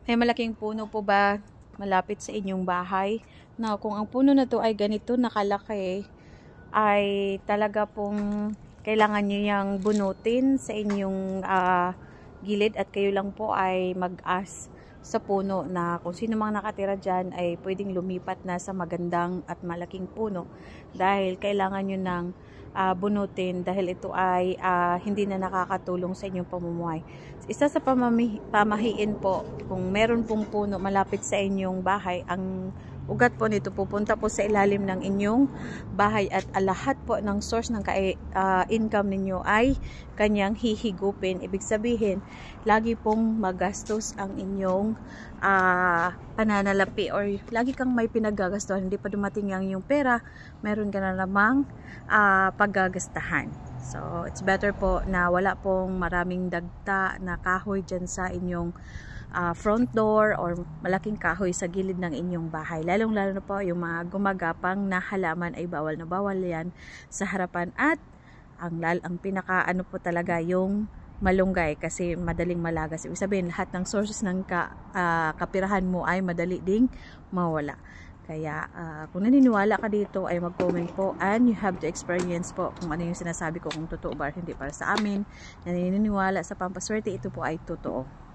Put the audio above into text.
May malaking puno po ba malapit sa inyong bahay? Na kung ang puno na to ay ganito nakalaki, ay talaga pong kailangan nyo yung bunutin sa inyong gilid at kayo lang po ay mag-as sa puno na kung sino mang nakatira dyan ay pwedeng lumipat na sa magandang at malaking puno dahil kailangan nyo ng bunutin dahil ito ay hindi na nakakatulong sa inyong pamumuhay. Isa sa pamahiin po, kung meron pong puno malapit sa inyong bahay, ang ugat po nito pupunta po sa ilalim ng inyong bahay at lahat po ng source ng income ninyo ay kanyang hihigupin. Ibig sabihin, lagi pong magastos ang inyong pananalapi or lagi kang may pinagagastuhan. Hindi pa dumating ang iyong pera, meron ka na namang paggagastahan. So, it's better po na wala pong maraming dagta na kahoy dyan sa inyong front door or malaking kahoy sa gilid ng inyong bahay. Lalong-lalo na po yung mga gumagapang na halaman ay bawal na bawal yan sa harapan at ang pinaka ano po talaga yung malunggay kasi madaling malagas. Ibig sabihin lahat ng sources ng kapirahan mo ay madali ding mawala. Kaya kung naniniwala ka dito ay mag-comment po and you have to experience po kung ano yung sinasabi ko, kung totoo ba hindi. Para sa amin, naniniwala sa pampaswerte, ito po ay totoo.